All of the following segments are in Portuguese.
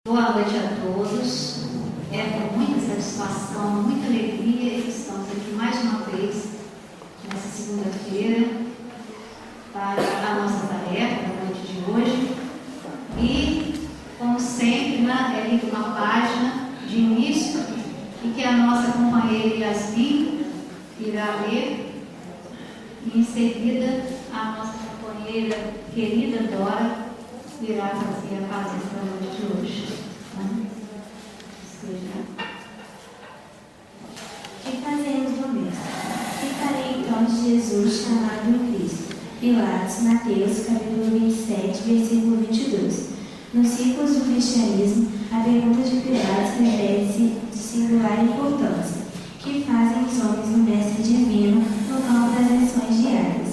Boa noite a todos. É com muita satisfação, muita alegria que estamos aqui mais uma vez, nessa segunda-feira, para a nossa tarefa da noite de hoje. E, como sempre, é lido uma página de início e que a nossa companheira Yasmin irá ler. E, em seguida, a nossa companheira querida Dora irá fazer a palestra da noite de hoje. Que fazemos no mesmo? Que farei então de Jesus chamado Cristo? Pilatos, Mateus, capítulo 27, versículo 22. Nos círculos do cristianismo, a pergunta de Pilatos reveste de singular importância. Que fazem os homens no mestre divino no campo das lições diárias?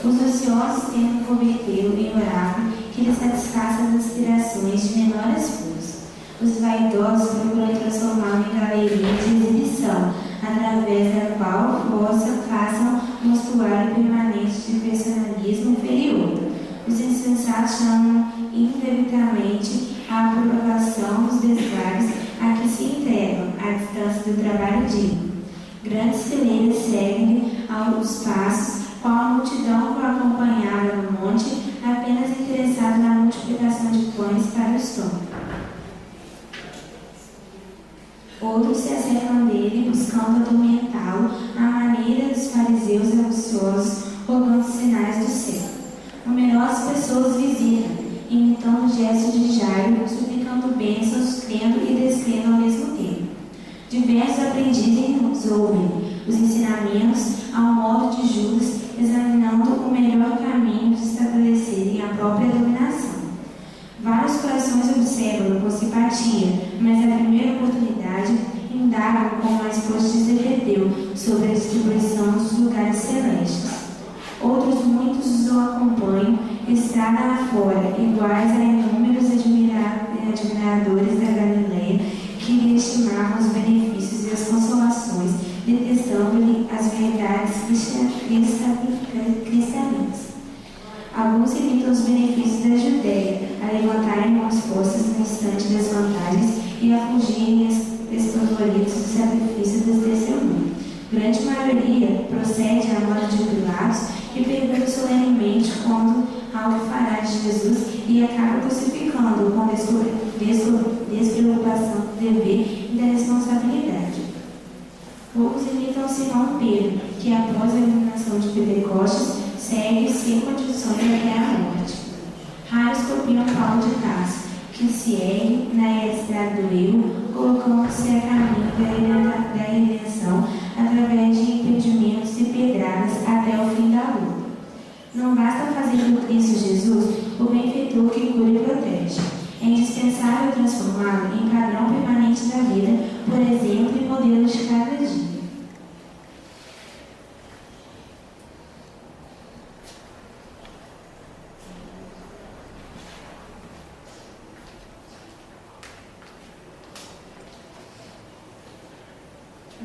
Os ociosos tentam convertê-lo em oráculo que lhe satisfaça as aspirações de menor esforço. Os vaidosos procuram transformá-lo em galeria de exibição, através da qual façam um mostruário permanente de personalismo inferior. Os insensatos chamam indevitamente a aprovação dos desvares a que se entregam, à distância do trabalho digno. Grandes celeiros seguem aos passos, qual a multidão que o acompanhava no monte, apenas interessado na multiplicação de pães para o estômago. Outros se acercam dele, buscando atormentá-lo, à maneira dos fariseus ambiciosos, rogando sinais do céu. Numerosas pessoas visitam, imitando o gesto de Jairo, suplicando bênçãos, crendo e descrendo ao mesmo tempo. Diversos aprendizes ouvem os ensinamentos ao modo de Judas, examinando o melhor caminho de estabelecerem a própria dominação. Vários corações observam com simpatia, mas na primeira oportunidade indagam como a esposa de Zebedeu sobre a distribuição dos lugares celestes. Outros muitos o acompanham, estrada afora, iguais a inúmeros admiradores da Galileia, que lhe estimavam os benefícios e as consolações, detestando-lhe as verdades cristãs. Alguns imitam os benefícios da Judéia, a levantarem mãos postas no instante das vantagens e a fugirem espantolitos do sacrifício desse mundo. Grande maioria procede à moda de Pilatos, que pergunta solenemente quando algo fará de Jesus e acaba crucificando com despreocupação do dever e da responsabilidade. Poucos imitam Simão Pedro, que após a iluminação de Pentecostes segue sem condições até a morte. Raros copiam Paulo de Tarso, que se ergue na estrada do erro, colocando-se a caminho da redenção através de impedimentos e pedradas até o fim da luta. Não basta fazer do Cristo Jesus o benfeitor que cura e protege. É indispensável transformá-lo em padrão permanente da vida, por exemplo, e modelo de cada dia.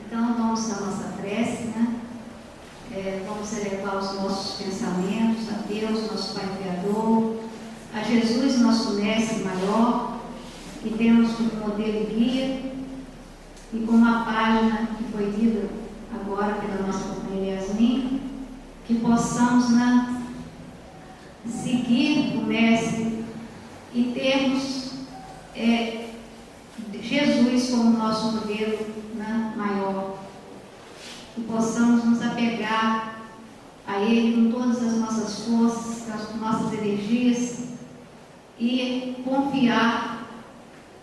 Então, vamos à nossa prece, vamos elevar os nossos pensamentos a Deus, nosso Pai Criador, a Jesus, nosso Mestre maior, que temos como modelo e guia, e como a página que foi lida agora pela nossa companheira Yasmin, que possamos seguir o Mestre e termos Jesus como nosso modelo maior, que possamos nos apegar a Ele com todas as nossas forças, com as nossas energias e confiar,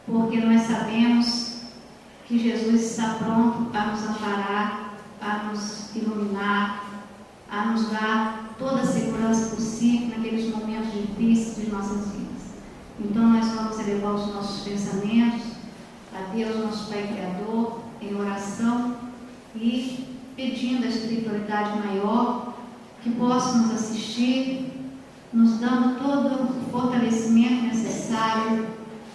porque nós sabemos que Jesus está pronto a nos amparar, a nos iluminar, a nos dar toda a segurança possível naqueles momentos difíceis de nossas vidas. Então nós vamos elevar os nossos pensamentos a Deus, nosso Pai Criador, em oração e pedindo a espiritualidade maior que possa nos assistir, nos dando todo o fortalecimento necessário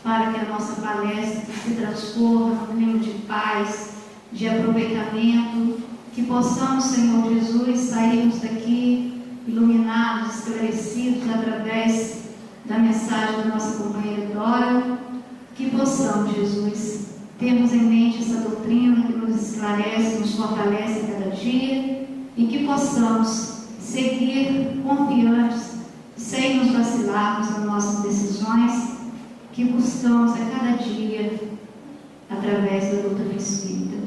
para que a nossa palestra se transforme num clima de paz, de aproveitamento, que possamos, Senhor Jesus, sairmos daqui iluminados, esclarecidos através da mensagem da nossa companheira Dora, que possamos, Jesus, termos em mente essa doutrina que nos esclarece, nos fortalece a cada dia, e que possamos seguir confiantes, sem nos vacilarmos nas nossas decisões, que buscamos a cada dia através da doutrina espírita.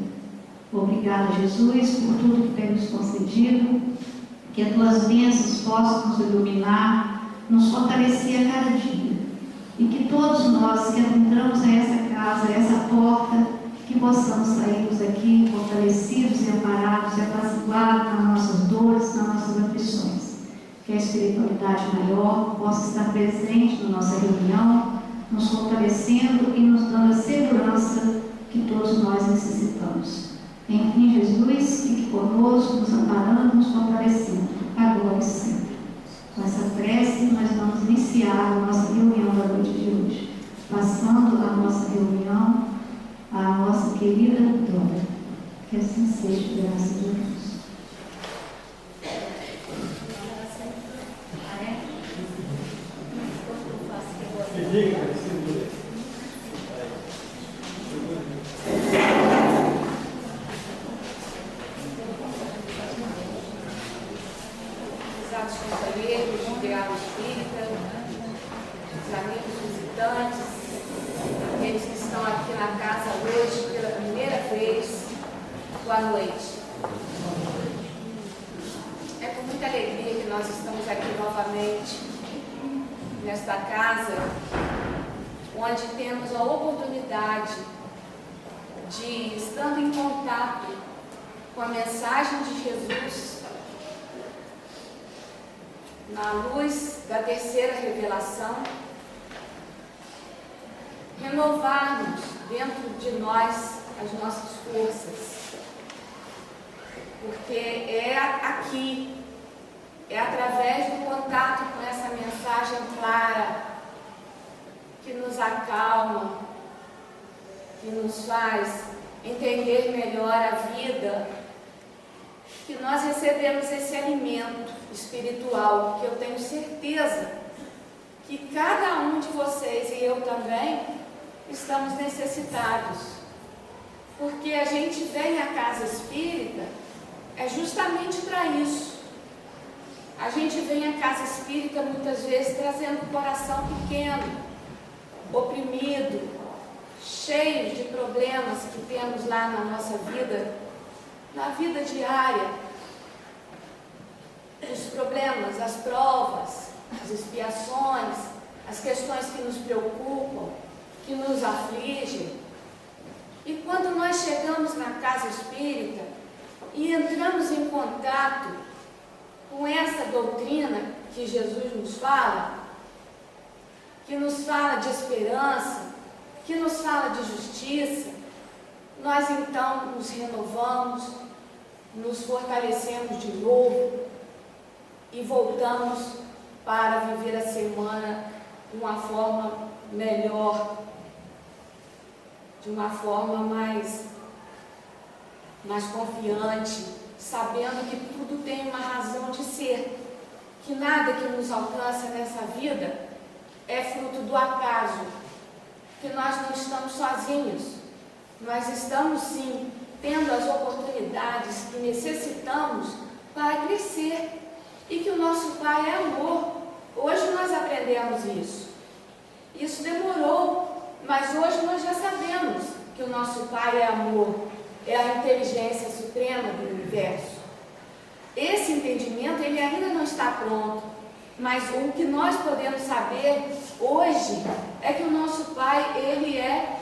Obrigada, Jesus, por tudo que tem nos concedido, que as tuas bênçãos possam nos iluminar, nos fortalecer a cada dia, e que todos nós que entramos a essa casa, a essa porta, que possamos sairmos daqui fortalecidos e amparados e apaziguados nas nossas dores, nas nossas aflições. Que a espiritualidade maior possa estar presente na nossa reunião, nos fortalecendo e nos dando a segurança que todos nós necessitamos. Enfim, Jesus, fique conosco, nos amparando, nos fortalecendo, agora e sempre. Com essa prece, nós vamos iniciar a nossa reunião da noite de hoje, passando a nossa reunião à nossa querida Dora. Que assim seja, graças a Deus. Os companheiros de Diálogo Espírita, os amigos visitantes, aqueles que estão aqui na casa hoje pela primeira vez, boa noite. É com muita alegria que nós estamos aqui novamente, nesta casa, onde temos a oportunidade de, estando em contato com a mensagem de Jesus, na luz da terceira revelação, renovarmos dentro de nós as nossas forças, porque é aqui, é através do contato com essa mensagem clara, que nos acalma, que nos faz entender melhor a vida, que nós recebemos esse alimento espiritual, que eu tenho certeza que cada um de vocês e eu também estamos necessitados, porque a gente vem à casa espírita é justamente para isso. A gente vem à casa espírita muitas vezes trazendo o coração pequeno, oprimido, cheio de problemas que temos lá na nossa vida, na vida diária. Os problemas, as provas, as expiações, as questões que nos preocupam, que nos afligem. E quando nós chegamos na casa espírita e entramos em contato com essa doutrina que Jesus nos fala, que nos fala de esperança, que nos fala de justiça, nós então nos renovamos, nos fortalecemos de novo, e voltamos para viver a semana de uma forma melhor, de uma forma mais confiante, sabendo que tudo tem uma razão de ser, que nada que nos alcança nessa vida é fruto do acaso, que nós não estamos sozinhos, nós estamos sim tendo as oportunidades que necessitamos para crescer. E que o nosso Pai é amor. Hoje nós aprendemos isso. Isso demorou, mas hoje nós já sabemos que o nosso Pai é amor, é a inteligência suprema do universo. Esse entendimento, ele ainda não está pronto, mas o que nós podemos saber hoje é que o nosso Pai, ele é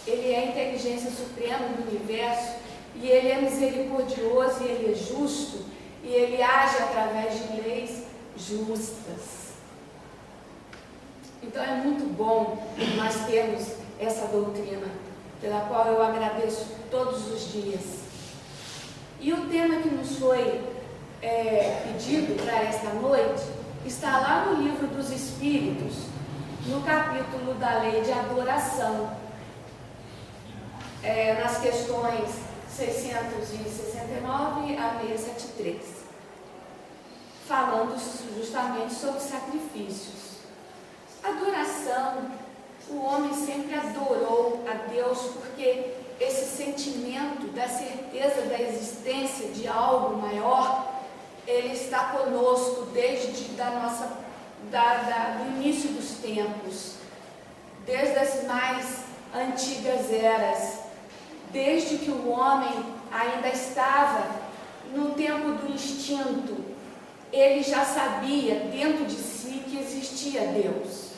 a inteligência suprema do universo, e ele é misericordioso, e ele é justo, e ele age através de leis justas. Então é muito bom nós termos essa doutrina, pela qual eu agradeço todos os dias. E o tema que nos foi pedido para esta noite está lá no Livro dos Espíritos, no capítulo da Lei de Adoração, nas questões 669 a 673, falando justamente sobre sacrifícios. Adoração o homem sempre adorou a Deus, porque esse sentimento da certeza da existência de algo maior, ele está conosco desde do início dos tempos, desde as mais antigas eras, desde que o homem ainda estava no tempo do instinto. Ele já sabia dentro de si que existia Deus.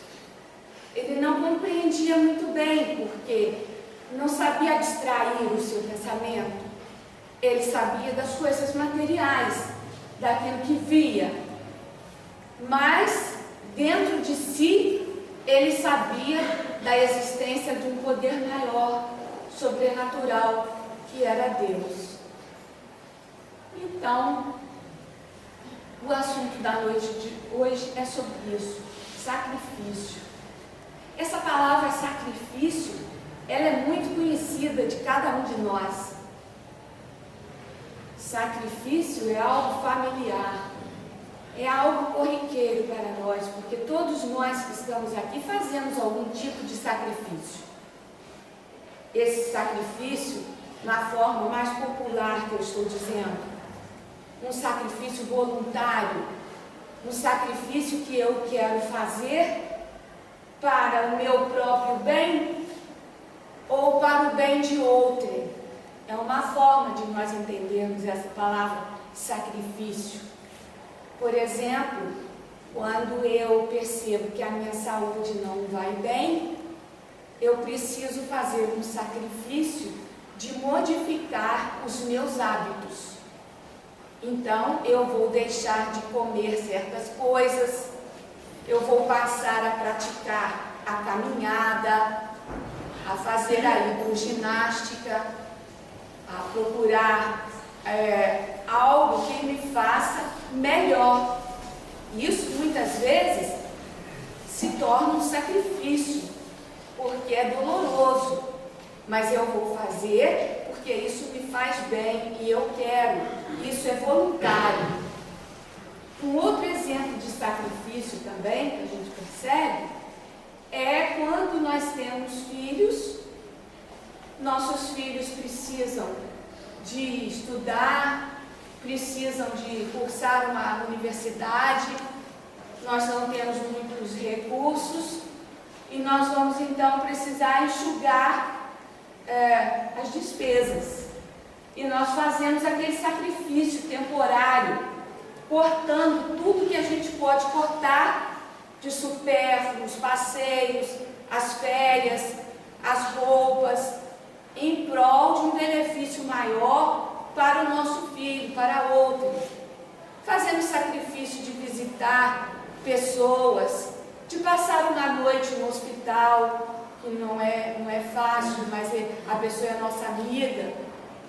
Ele não compreendia muito bem, porque não sabia abstrair o seu pensamento. Ele sabia das coisas materiais, daquilo que via, mas dentro de si ele sabia da existência de um poder maior, sobrenatural, que era Deus. Então, o assunto da noite de hoje é sobre isso, sacrifício. Essa palavra sacrifício, ela é muito conhecida de cada um de nós. Sacrifício é algo familiar, é algo corriqueiro para nós, porque todos nós que estamos aqui fazemos algum tipo de sacrifício. Esse sacrifício, na forma mais popular que eu estou dizendo, um sacrifício voluntário, um sacrifício que eu quero fazer para o meu próprio bem ou para o bem de outrem. É uma forma de nós entendermos essa palavra sacrifício. Por exemplo, quando eu percebo que a minha saúde não vai bem, eu preciso fazer um sacrifício de modificar os meus hábitos. Então, eu vou deixar de comer certas coisas, eu vou passar a praticar a caminhada, a fazer a hidroginástica, a procurar algo que me faça melhor. Isso muitas vezes se torna um sacrifício, porque é doloroso, mas eu vou fazer porque isso me faz bem e eu quero. Isso é voluntário. Um outro exemplo de sacrifício também que a gente percebe é quando nós temos filhos. Nossos filhos precisam de estudar, precisam de cursar uma universidade, nós não temos muitos recursos e nós vamos então precisar enxugar as despesas. E nós fazemos aquele sacrifício temporário, cortando tudo que a gente pode cortar de supérfluos, passeios, as férias, as roupas, em prol de um benefício maior para o nosso filho, para outro. Fazendo sacrifício de visitar pessoas, de passar uma noite no hospital, que não é fácil, mas a pessoa é nossa amiga,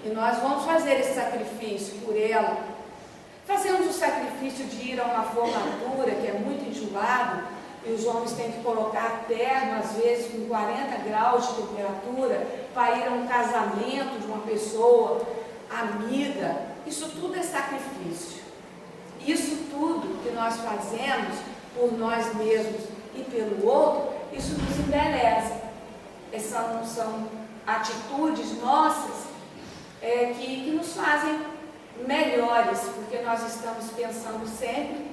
e nós vamos fazer esse sacrifício por ela. Fazemos o sacrifício de ir a uma formatura, que é muito enjoado, e os homens têm que colocar terno, às vezes com 40 graus de temperatura, para ir a um casamento de uma pessoa amiga. Isso tudo é sacrifício. Isso tudo que nós fazemos por nós mesmos e pelo outro, isso nos embeleza. São atitudes nossas que nos fazem melhores, porque nós estamos pensando sempre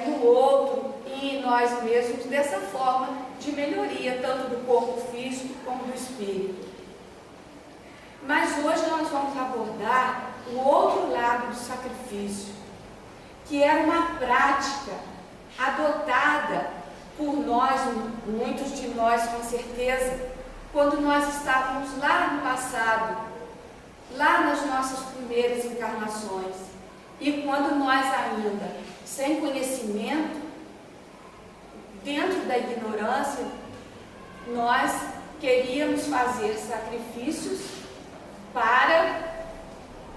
no outro e em nós mesmos, dessa forma de melhoria, tanto do corpo físico como do espírito. Mas hoje nós vamos abordar o outro lado do sacrifício, que era uma prática adotada por nós, muitos de nós com certeza, quando nós estávamos lá no passado, lá nas nossas primeiras encarnações, e quando nós ainda, sem conhecimento, dentro da ignorância, nós queríamos fazer sacrifícios para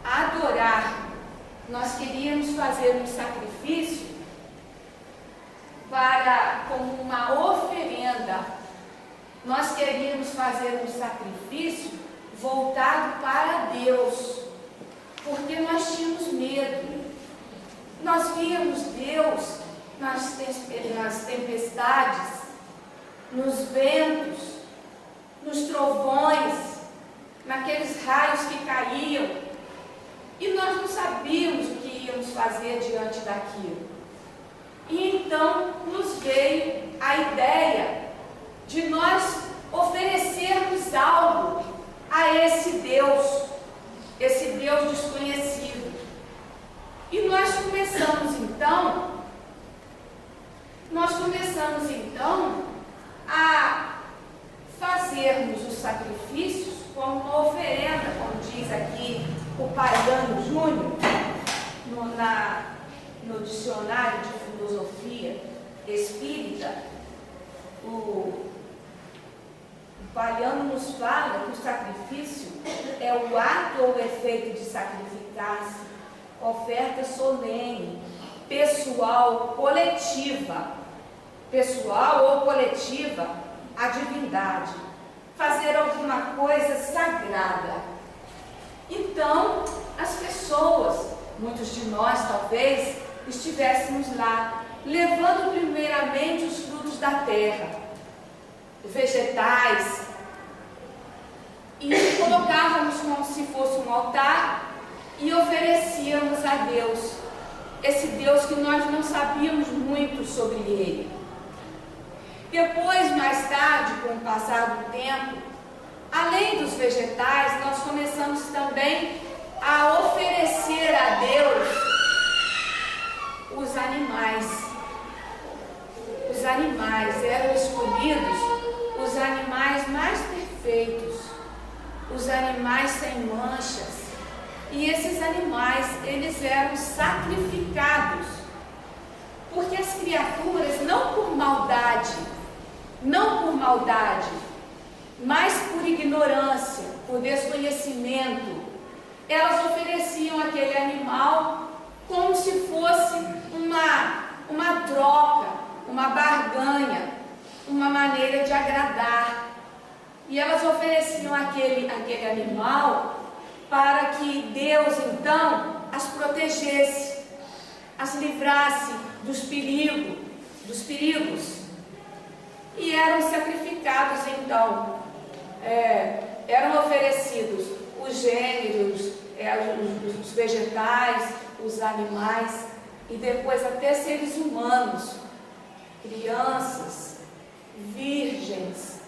adorar. Nós queríamos fazer um sacrifício como uma oferenda. Nós queríamos fazer um sacrifício voltado para Deus, porque nós tínhamos medo. Nós víamos Deus nas tempestades, nos ventos, nos trovões, naqueles raios que caíam, e nós não sabíamos o que íamos fazer diante daquilo. E então nos veio a ideia de nós oferecermos algo a esse Deus desconhecido. E nós começamos então a fazermos os sacrifícios como uma oferenda, como diz aqui o Paiano Júnior, no dicionário de filosofia espírita. O Paiano nos fala que o sacrifício é o ato ou efeito de sacrificar-se, oferta solene, pessoal ou coletiva à divindade, fazer alguma coisa sagrada. Então, as pessoas, muitos de nós talvez, estivéssemos lá, levando primeiramente os frutos da terra, vegetais, e colocávamos como se fosse um altar e oferecíamos a Deus, esse Deus que nós não sabíamos muito sobre ele. Depois, mais tarde, com o passar do tempo, além dos vegetais, nós começamos também a oferecer a Deus os animais. Os animais eram escolhidos, os animais mais perfeitos, os animais sem manchas. E esses animais, eles eram sacrificados, porque as criaturas, não por maldade, mas por ignorância, por desconhecimento, elas ofereciam aquele animal como se fosse uma troca, uma barganha, uma maneira de agradar. E elas ofereciam aquele animal para que Deus então as protegesse, as livrasse dos perigos. E eram sacrificados então, eram oferecidos os gêneros, os vegetais, os animais, e depois até seres humanos, crianças, virgens,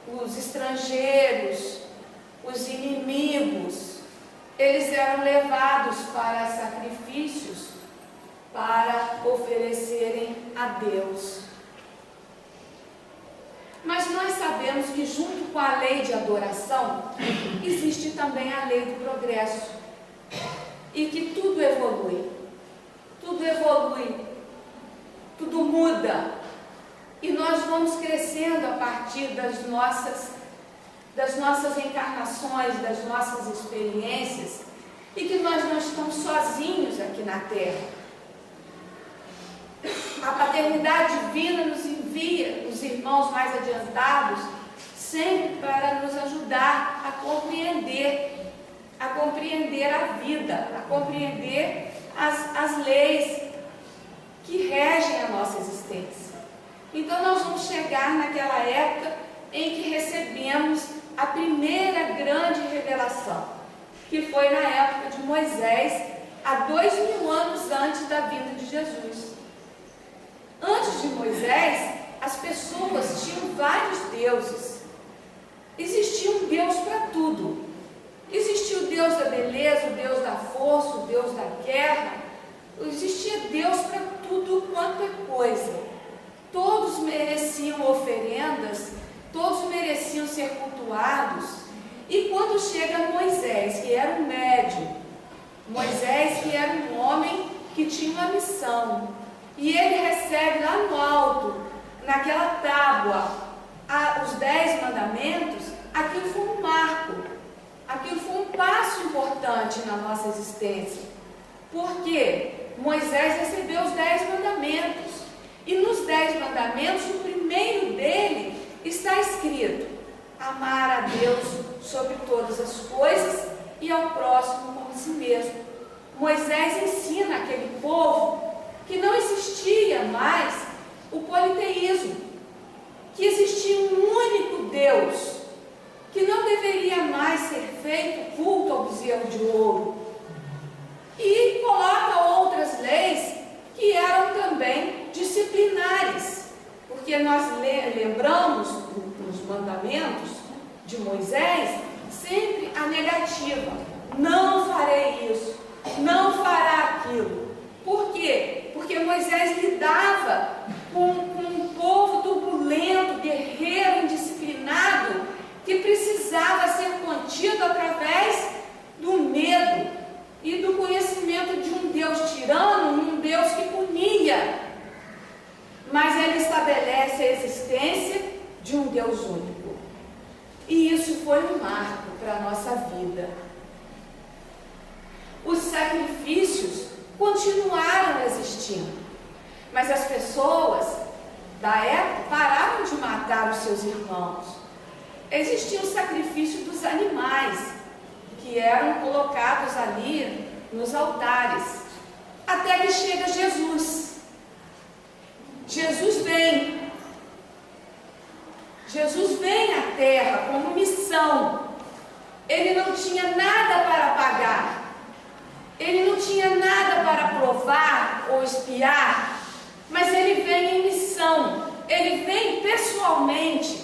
os estrangeiros, os inimigos, eles eram levados para sacrifícios para oferecerem a Deus. Mas nós sabemos que junto com a lei de adoração, existe também a lei do progresso. E que tudo evolui, tudo muda. E nós vamos crescendo a partir das nossas encarnações, das nossas experiências, e que nós não estamos sozinhos aqui na Terra. A paternidade divina nos envia os irmãos mais adiantados sempre para nos ajudar a compreender a vida, a compreender as leis que regem a nossa existência. Então nós vamos chegar naquela época em que recebemos a primeira grande revelação, que foi na época de Moisés, há 2000 anos antes da vinda de Jesus. Antes de Moisés, as pessoas tinham vários deuses. Existia um Deus para tudo. Existia o Deus da beleza, o Deus da força, o Deus da guerra. Existia Deus para tudo quanto é coisa. Todos mereciam oferendas, todos mereciam ser cultuados. E quando chega Moisés, que era um médium, Moisés, que era um homem que tinha uma missão, e ele recebe lá no alto, naquela tábua, os 10 mandamentos, aquilo foi um marco, aquilo foi um passo importante na nossa existência. Porque Moisés recebeu os 10 mandamentos, e nos 10 mandamentos, o primeiro dele está escrito: amar a Deus sobre todas as coisas e ao próximo como a si mesmo. Moisés ensina aquele povo que não existia mais o politeísmo, que existia um único Deus, que não deveria mais ser feito culto ao bezerro de ouro. E coloca outras leis que eram também disciplinares, porque nós lembramos nos mandamentos de Moisés sempre a negativa: não farei isso, não fará aquilo. Por quê? Porque Moisés lidava com um povo turbulento, guerreiro, indisciplinado, que precisava ser contido através do medo e do conhecimento de um Deus tirano, um Deus que punia. Mas ele estabelece a existência de um Deus único. E isso foi um marco para a nossa vida. Os sacrifícios continuaram existindo, mas as pessoas da época pararam de matar os seus irmãos. Existia o sacrifício dos animais, que eram colocados ali nos altares, até que chega Jesus. Jesus vem à terra como missão. Ele não tinha nada para pagar, ele não tinha nada para provar ou espiar, mas ele vem em missão, ele vem pessoalmente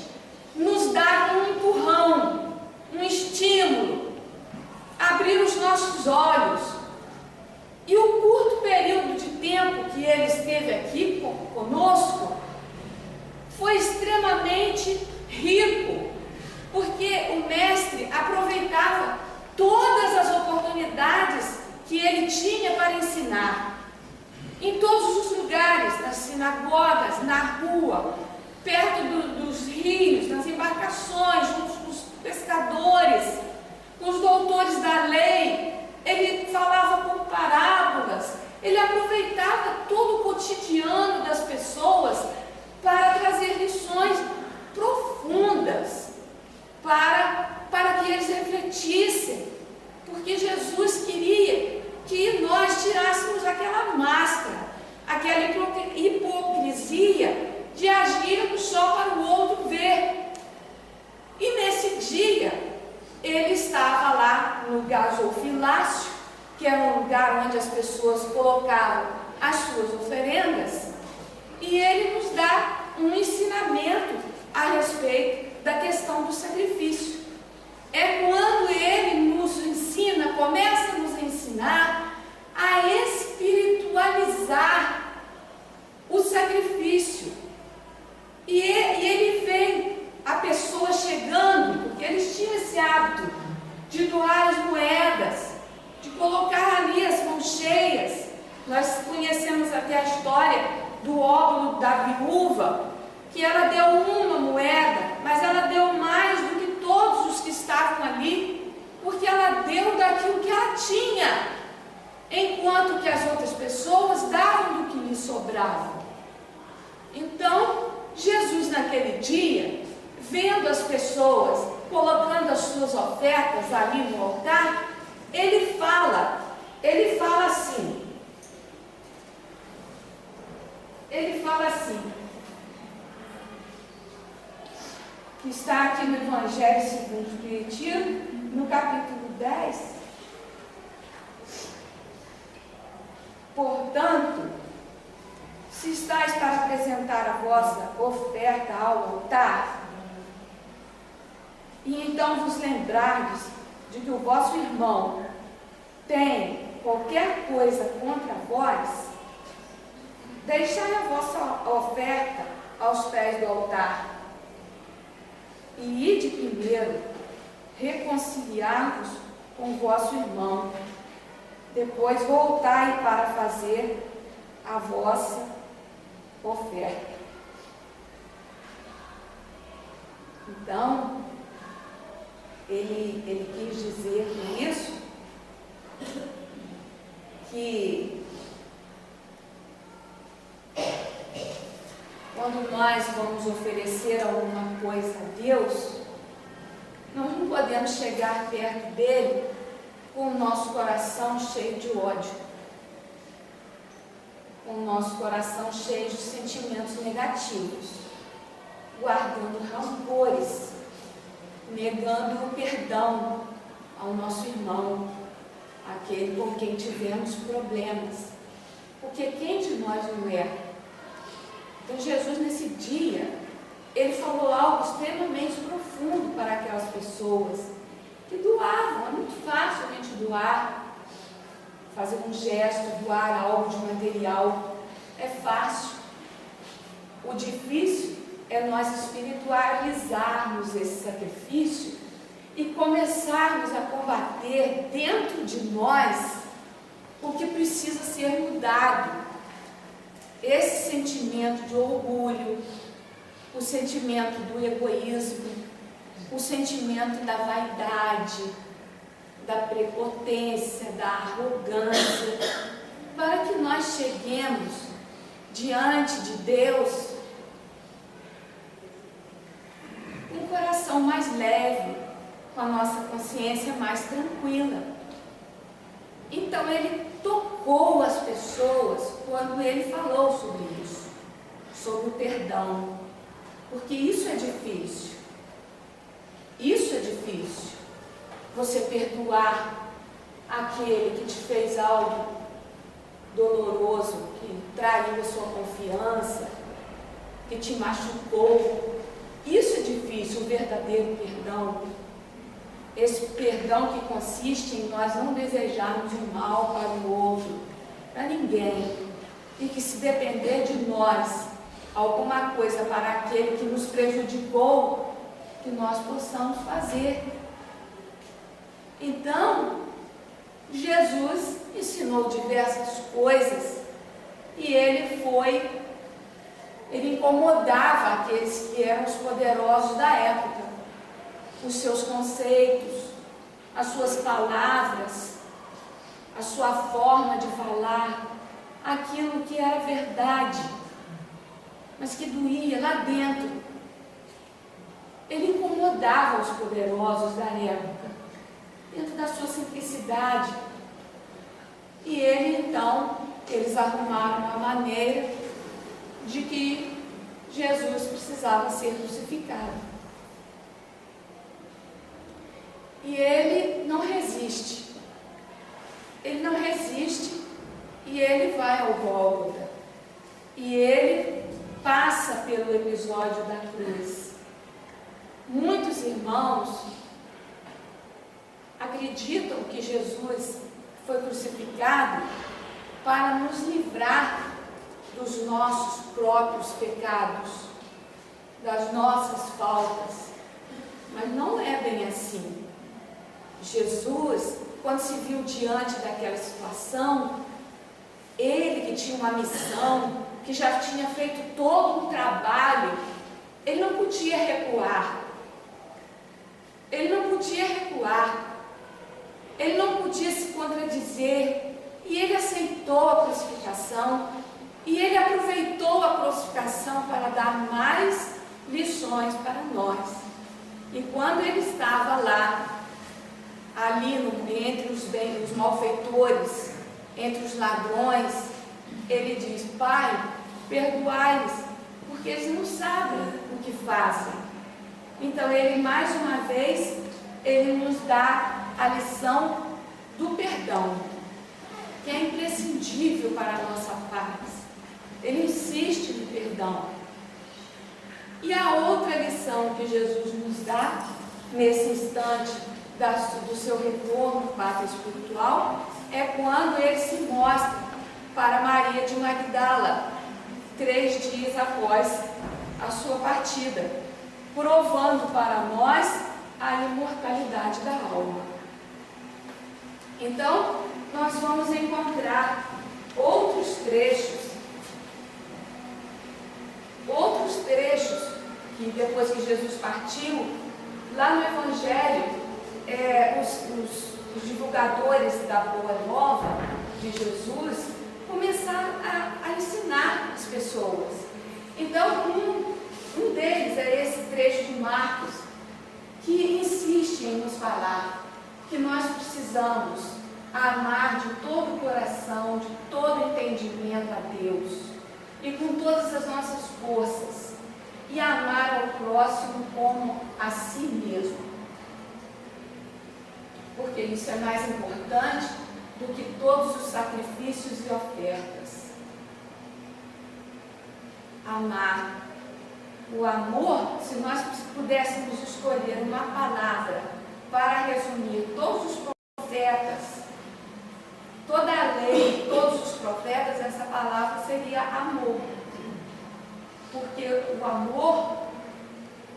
nos dar um empurrão, um estímulo, abrir os nossos olhos. E o curto período de tempo que ele esteve aqui conosco foi extremamente rico, porque o mestre aproveitava todas as oportunidades que ele tinha para ensinar, em todos os lugares, nas sinagogas, na rua, perto dos rios, nas embarcações, junto com os pescadores, com os doutores da lei. Ele falava por parábolas, ele aproveitava todo o cotidiano das pessoas para trazer lições profundas, para que eles refletissem, porque Jesus queria que nós tirássemos aquela máscara, aquela hipocrisia de agirmos só para o outro ver. E nesse dia, ele estava lá no gasofilácio, que era um lugar onde as pessoas colocavam as suas oferendas, e ele nos dá um ensinamento a respeito da questão do sacrifício. É quando ele nos ensina, começa a nos ensinar a espiritualizar o sacrifício. E ele vem a pessoa chegando, porque eles tinham esse hábito de doar as moedas, de colocar ali as mãos cheias. Nós conhecemos até a história do óbolo da viúva, que ela deu uma moeda, mas ela deu mais do que todos os que estavam ali, porque ela deu daquilo que ela tinha, enquanto que as outras pessoas davam do que lhes sobrava. Então, Jesus naquele dia, vendo as pessoas colocando as suas ofertas ali no altar, ele fala assim, que está aqui no Evangelho segundo o Espiritismo, no capítulo 10. Portanto, se estáis para apresentar a vossa oferta ao altar, e então vos lembrardes de que o vosso irmão tem qualquer coisa contra vós, deixai a vossa oferta aos pés do altar, e ide primeiro reconciliar-vos com o vosso irmão, depois voltai para fazer a vossa oferta. Então, ele quis dizer com isso que quando nós vamos oferecer alguma coisa a Deus, nós não podemos chegar perto dele com o nosso coração cheio de ódio, com o nosso coração cheio de sentimentos negativos. guardando rancores, negando o perdão ao nosso irmão, aquele com quem tivemos problemas. Porque quem de nós não erra? Então Jesus, nesse dia, ele falou algo extremamente profundo para aquelas pessoas que doavam. É muito fácil a gente doar, fazer um gesto, doar algo de material. É fácil. O difícil é nós espiritualizarmos esse sacrifício e começarmos a combater dentro de nós o que precisa ser mudado. Esse sentimento de orgulho, o sentimento do egoísmo, o sentimento da vaidade, da prepotência, da arrogância, para que nós cheguemos diante de Deus com um coração mais leve, com a nossa consciência mais tranquila. Então ele tocou as pessoas quando ele falou sobre isso, sobre o perdão, porque isso é difícil. Isso é difícil. Você perdoar aquele que te fez algo doloroso, que traiu a sua confiança, que te machucou. Isso é difícil, o verdadeiro perdão. Esse perdão que consiste em nós não desejarmos o mal para o outro, para ninguém, e que se depender de nós alguma coisa para aquele que nos prejudicou, que nós possamos fazer. Então, Jesus ensinou diversas coisas e ele incomodava aqueles que eram os poderosos da época, os seus conceitos, as suas palavras, a sua forma de falar, aquilo que era verdade, mas que doía lá dentro. Ele incomodava os poderosos da época, dentro da sua simplicidade. E eles arrumaram uma maneira de que Jesus precisava ser crucificado. E ele não resiste. Ele não resiste e ele vai ao Gólgota. E ele passa pelo episódio da cruz. Muitos irmãos acreditam que Jesus foi crucificado para nos livrar dos nossos próprios pecados, das nossas faltas. Mas não é bem assim. Jesus, quando se viu diante daquela situação, ele que tinha uma missão, que já tinha feito todo um trabalho, ele não podia recuar. Ele não podia recuar. Ele não podia se contradizer. E ele aceitou a crucificação. E ele aproveitou a crucificação para dar mais lições para nós. E quando ele estava lá, ali entre os malfeitores, entre os ladrões, ele diz: Pai, perdoai-lhes, porque eles não sabem o que fazem. Então ele, mais uma vez, ele nos dá a lição do perdão, que é imprescindível para a nossa paz. Ele insiste no perdão. E a outra lição que Jesus nos dá nesse instante do seu retorno para o espiritual é quando ele se mostra para Maria de Magdala 3 dias após a sua partida, provando para nós a imortalidade da alma. Então, nós vamos encontrar outros trechos que depois que Jesus partiu, lá no Evangelho, os divulgadores da Boa Nova de Jesus começaram a ensinar as pessoas. Então, um deles é esse trecho de Marcos, que insiste em nos falar que nós precisamos amar de todo o coração, de todo o entendimento a Deus, e com todas as nossas forças. e amar ao próximo como a si mesmo. Porque isso é mais importante do que todos os sacrifícios e ofertas. Amar. O amor, se nós pudéssemos escolher uma palavra para resumir todos os profetas, toda a lei, todos os profetas, essa palavra seria amor. Porque o amor,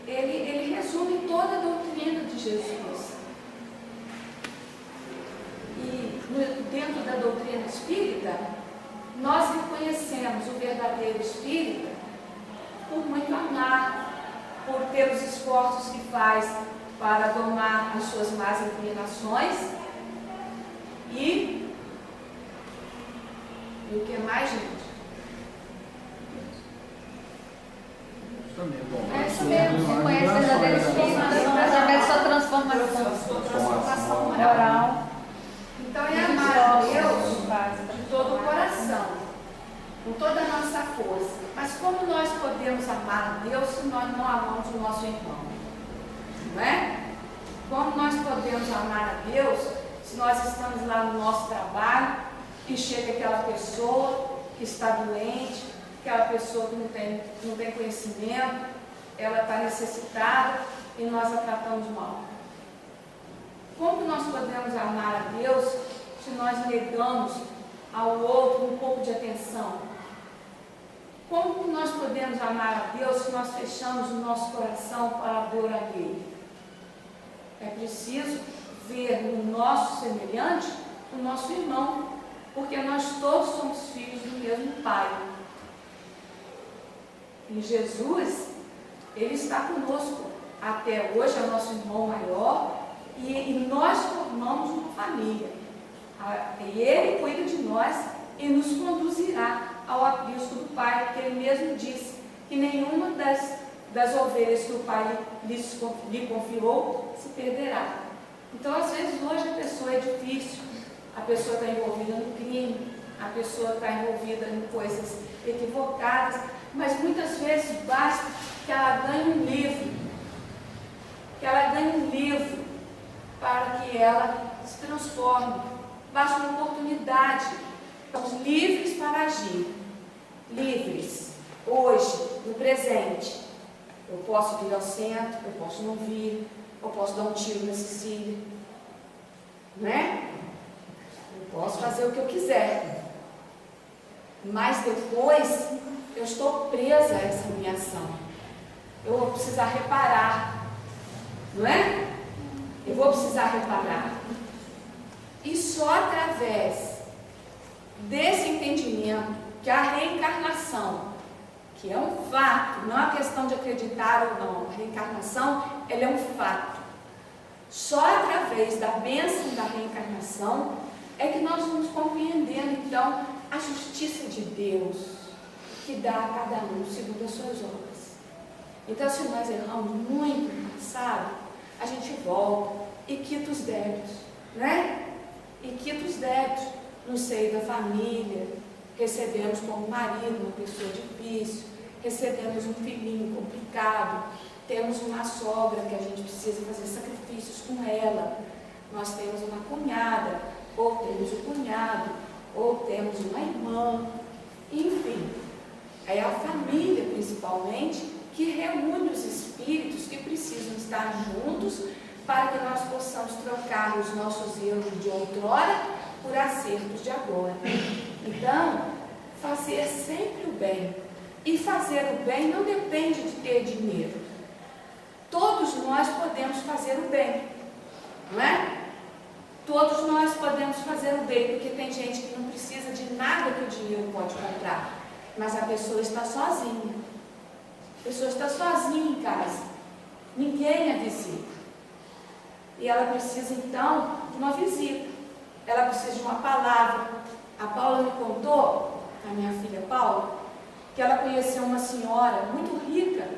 ele resume toda a doutrina de Jesus. E dentro da doutrina espírita, nós reconhecemos o verdadeiro espírita por muito amar, por pelos esforços que faz para domar as suas más inclinações e o que mais, gente? Também é bom. É isso mesmo, reconhece o verdadeiro espírito através da sua transformação moral. Então é amar a Deus de todo o coração, com toda a nossa força. Mas como nós podemos amar a Deus se nós não amamos o nosso irmão? Não é? Como nós podemos amar a Deus se nós estamos lá no nosso trabalho e chega aquela pessoa que está doente, aquela pessoa que não tem conhecimento, ela está necessitada e nós a tratamos mal? Como nós podemos amar a Deus se nós negamos ao outro um pouco de atenção? Como nós podemos amar a Deus se nós fechamos o nosso coração para a dor alheia? É preciso ver no nosso semelhante o nosso irmão, porque nós todos somos filhos do mesmo Pai. E Jesus, Ele está conosco. Até hoje é nosso irmão maior e nós formamos uma família. E Ele cuida de nós e nos conduzirá ao aprisco do Pai, porque Ele mesmo disse que nenhuma das ovelhas que o Pai lhe confiou se perderá. Então, às vezes, hoje a pessoa é difícil, a pessoa está envolvida no crime, a pessoa está envolvida em coisas equivocadas, mas muitas vezes basta que ela ganhe um livro, para que ela se transforme. Basta uma oportunidade. Estamos livres para agir, livres, hoje, no presente. Eu posso vir ao centro, eu posso não vir, eu posso dar um tiro na Cecília, não é? Eu posso fazer o que eu quiser, mas depois eu estou presa a essa minha ação. Eu vou precisar reparar, não é? Eu vou precisar reparar. E só através desse entendimento que a reencarnação, que é um fato, não é uma questão de acreditar ou não, a reencarnação, ela é um fato. Só através da bênção da reencarnação é que nós vamos compreendendo, então, a justiça de Deus, que dá a cada um segundo as suas obras. Então, se nós erramos muito no passado, a gente volta e quita os débitos, né? E quita os débitos no seio da família. Recebemos como marido uma pessoa difícil, recebemos um filhinho complicado, temos uma sogra que a gente precisa fazer sacrifícios com ela, nós temos uma cunhada, ou temos um cunhado, ou temos uma irmã, enfim, é a família principalmente que reúne os espíritos que precisam estar juntos para que nós possamos trocar os nossos erros de outrora por acertos de agora. Então, fazer sempre o bem. E fazer o bem não depende de ter dinheiro. Todos nós podemos fazer o bem, não é? Todos nós podemos fazer o bem, porque tem gente que não precisa de nada que o dinheiro pode comprar, mas a pessoa está sozinha. A pessoa está sozinha em casa, ninguém a visita. E ela precisa então de uma visita, ela precisa de uma palavra. A Paula me contou, a minha filha Paula, que ela conheceu uma senhora muito rica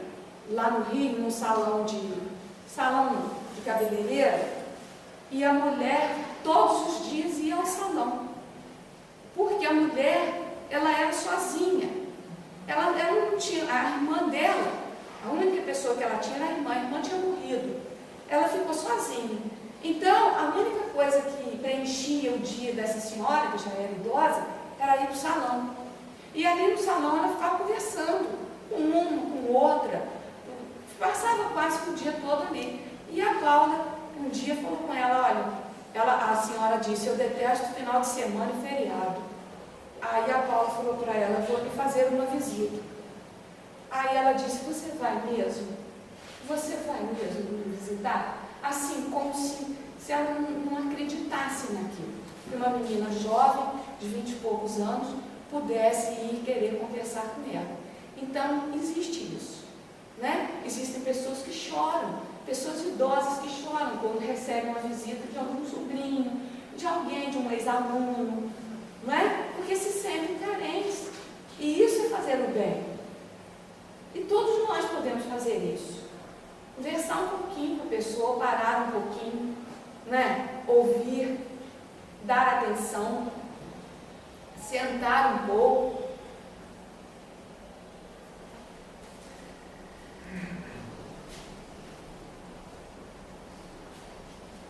lá no Rio, num salão de cabeleireira, e a mulher todos os dias ia ao salão, porque a mulher, ela era sozinha, ela não tinha, a irmã dela, A única pessoa que ela tinha era a irmã tinha morrido. Ela ficou sozinha. Então, a única coisa que preenchia o dia dessa senhora, que já era idosa, era ir para o salão. E ali no salão ela ficava conversando com uma, com outra. Passava quase o dia todo ali. E a Paula, um dia, falou com ela, olha, a senhora disse, eu detesto final de semana e feriado. Aí a Paula falou para ela, vou lhe fazer uma visita. Aí ela disse, você vai mesmo? Você vai mesmo me visitar? Assim, como se ela não acreditasse naquilo. Que uma menina jovem, de 20 e poucos anos, pudesse ir querer conversar com ela. Então, existe isso, né? Existem pessoas que choram, pessoas idosas que choram quando recebem uma visita de algum sobrinho, de alguém, de um ex-aluno, não é? Porque se sentem carentes. E isso é fazer o bem. E todos nós podemos fazer isso. Conversar um pouquinho com a pessoa, parar um pouquinho, né? Ouvir, dar atenção, sentar um pouco.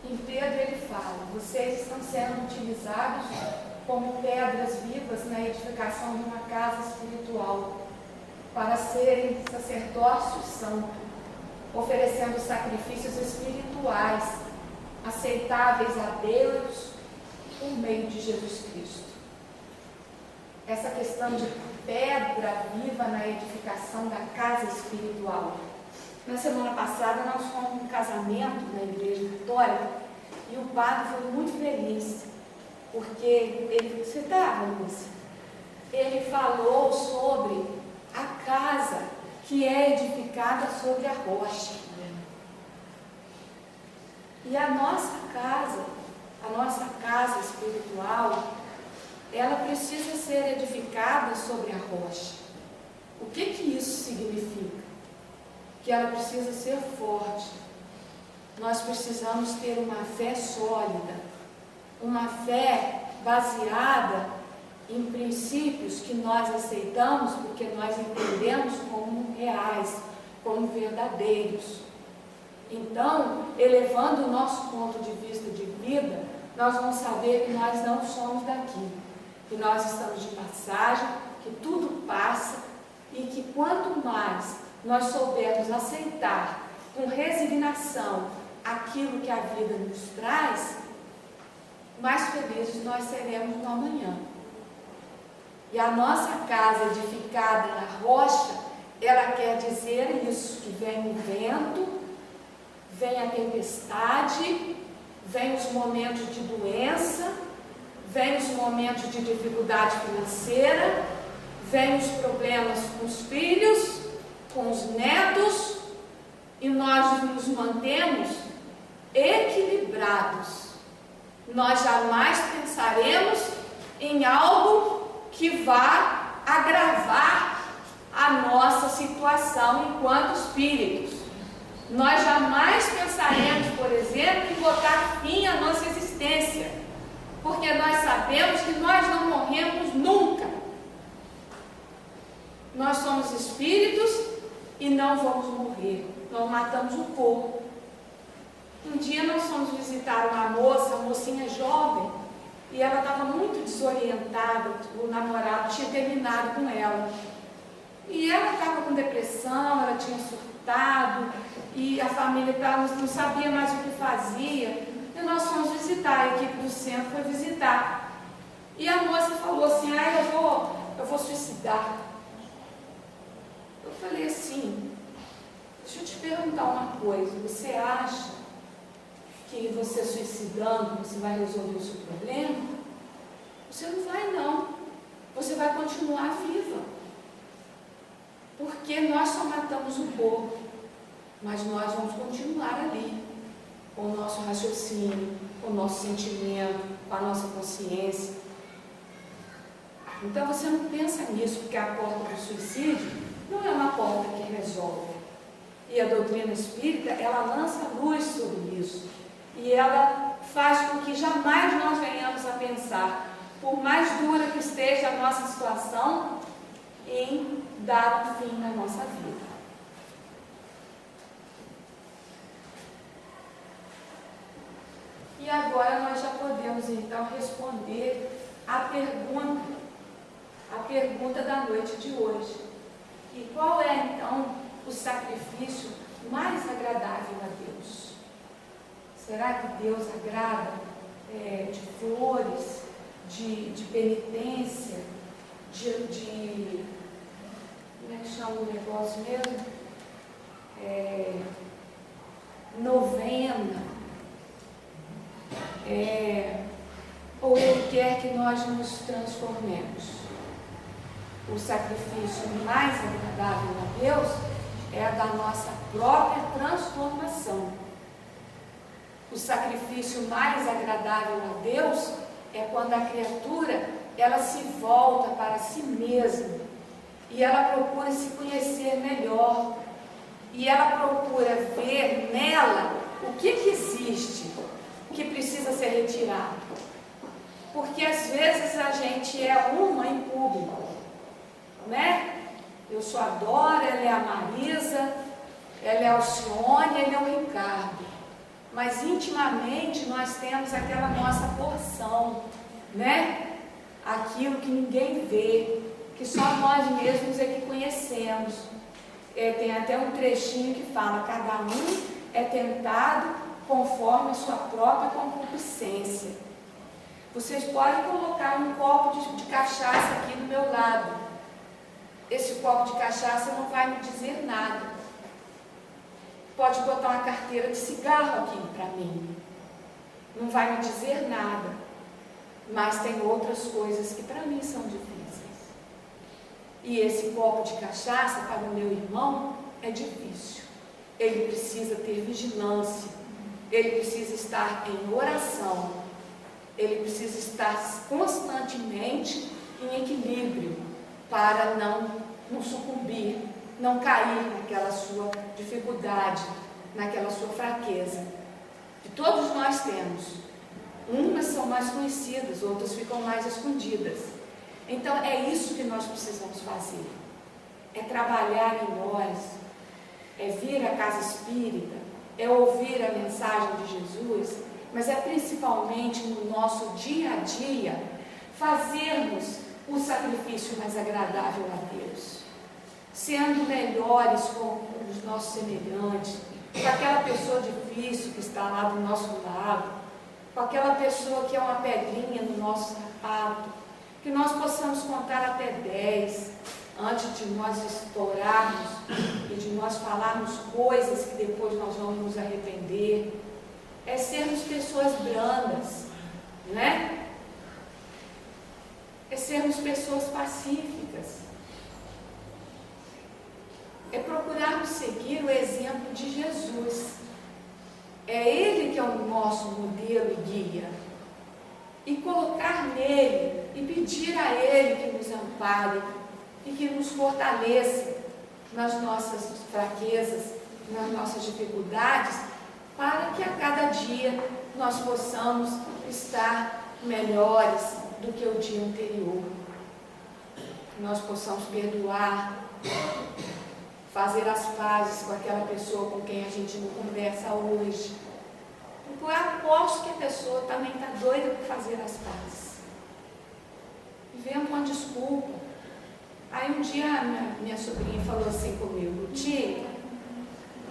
Em Pedro ele fala, vocês estão sendo utilizados como pedras vivas na edificação de uma casa espiritual, para serem sacerdócio santo, oferecendo sacrifícios espirituais, aceitáveis a Deus, por meio de Jesus Cristo. Essa questão de pedra viva na edificação da casa espiritual. Na semana passada nós fomos num casamento na Igreja Católica e o padre foi muito feliz, porque ele, você estava, Lúcia? Ele falou sobre a casa que é edificada sobre a rocha. E a nossa casa espiritual, ela precisa ser edificada sobre a rocha. O que isso significa? Que ela precisa ser forte. Nós precisamos ter uma fé sólida, uma fé baseada em princípios que nós aceitamos porque nós entendemos como reais, como verdadeiros. Então, elevando o nosso ponto de vista de vida, nós vamos saber que nós não somos daqui, que nós estamos de passagem, que tudo passa e que quanto mais nós soubermos aceitar com resignação aquilo que a vida nos traz, mais felizes nós seremos no amanhã. E a nossa casa edificada na rocha, ela quer dizer isso, que vem o vento, vem a tempestade, vem os momentos de doença, vem os momentos de dificuldade financeira, vem os problemas com os filhos, com os netos, e nós nos mantemos equilibrados. Nós jamais pensaremos em algo que vá agravar a nossa situação enquanto espíritos. Nós jamais pensaremos, por exemplo, em botar fim à nossa existência, porque nós sabemos que nós não morremos nunca. Nós somos espíritos e não vamos morrer. Nós matamos o corpo. Um dia nós fomos visitar uma mocinha jovem, e ela estava muito desorientada, o namorado tinha terminado com ela. E ela estava com depressão, ela tinha surtado, e a família não sabia mais o que fazia. E nós fomos visitar, a equipe do centro foi visitar. E a moça falou assim, eu vou suicidar. Eu falei assim, deixa eu te perguntar uma coisa, você acha que você suicidando, você vai resolver o seu problema? Você não vai não, você vai continuar viva, porque nós só matamos o corpo, mas nós vamos continuar ali, com o nosso raciocínio, com o nosso sentimento, com a nossa consciência. Então você não pensa nisso, porque a porta do suicídio não é uma porta que resolve. E a doutrina espírita, ela lança luz sobre isso. E ela faz com que jamais nós venhamos a pensar, por mais dura que esteja a nossa situação, em dar um fim na nossa vida. E agora nós já podemos então responder a pergunta da noite de hoje. E qual é então o sacrifício mais agradável a Deus? Será que Deus agrada de flores, de penitência, como é que chama o negócio mesmo? Novena? Ou Ele quer que nós nos transformemos? O sacrifício mais agradável a Deus é a da nossa própria transformação. O sacrifício mais agradável a Deus é quando a criatura ela se volta para si mesma e ela procura se conhecer melhor e ela procura ver nela o que existe, que precisa ser retirado. Porque às vezes a gente é uma em público, né? Eu sou a Dora, ela é a Marisa, ela é a Alcione, ele é o Ricardo. Mas intimamente nós temos aquela nossa porção, né? Aquilo que ninguém vê, que só nós mesmos é que conhecemos. Tem até um trechinho que fala: cada um é tentado conforme a sua própria concupiscência. Vocês podem colocar um copo de cachaça aqui do meu lado. Esse copo de cachaça não vai me dizer nada. Pode botar uma carteira de cigarro aqui para mim. Não vai me dizer nada. Mas tem outras coisas que para mim são difíceis. E esse copo de cachaça para o meu irmão é difícil. Ele precisa ter vigilância. Ele precisa estar em oração. Ele precisa estar constantemente em equilíbrio para não sucumbir, não cair naquela sua dificuldade, naquela sua fraqueza. Que todos nós temos. Umas são mais conhecidas, outras ficam mais escondidas. Então é isso que nós precisamos fazer. É trabalhar em nós, é vir à casa espírita, é ouvir a mensagem de Jesus, mas é principalmente no nosso dia a dia fazermos o sacrifício mais agradável a Deus, sendo melhores com os nossos semelhantes, com aquela pessoa difícil que está lá do nosso lado, com aquela pessoa que é uma pedrinha no nosso sapato, que nós possamos contar até 10 antes de nós estourarmos e de nós falarmos coisas que depois nós vamos nos arrepender. É sermos pessoas brandas, né? É sermos pessoas pacíficas. É procurarmos seguir o exemplo de Jesus. É Ele que é o nosso modelo e guia. E colocar nele e pedir a Ele que nos ampare e que nos fortaleça nas nossas fraquezas, nas nossas dificuldades, para que a cada dia nós possamos estar melhores do que o dia anterior. Nós possamos perdoar, fazer as pazes com aquela pessoa com quem a gente não conversa hoje. Porque eu aposto que a pessoa também está doida por fazer as pazes. E vem com uma desculpa. Aí um dia minha sobrinha falou assim comigo: tia,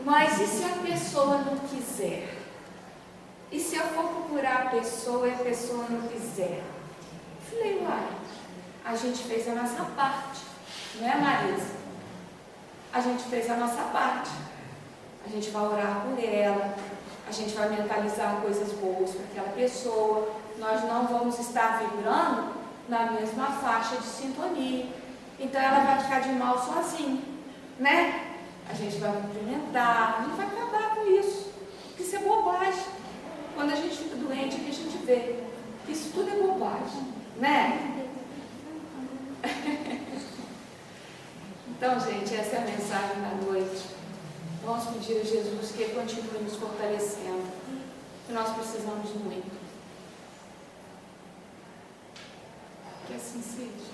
mas e se a pessoa não quiser? E se eu for procurar a pessoa e a pessoa não quiser? Eu falei: uai, a gente fez a nossa parte, não é, Marisa? A gente fez a nossa parte. A gente vai orar por ela, a gente vai mentalizar coisas boas para aquela pessoa. Nós não vamos estar vibrando na mesma faixa de sintonia. Então ela vai ficar de mal sozinha, né? A gente vai cumprimentar, a gente vai acabar com isso. Isso é bobagem. Quando a gente fica doente, é que a gente vê. Isso tudo é bobagem, né? Então, gente, essa é a mensagem da noite. Vamos pedir a Jesus que Ele continue nos fortalecendo, que nós precisamos muito. Que assim seja.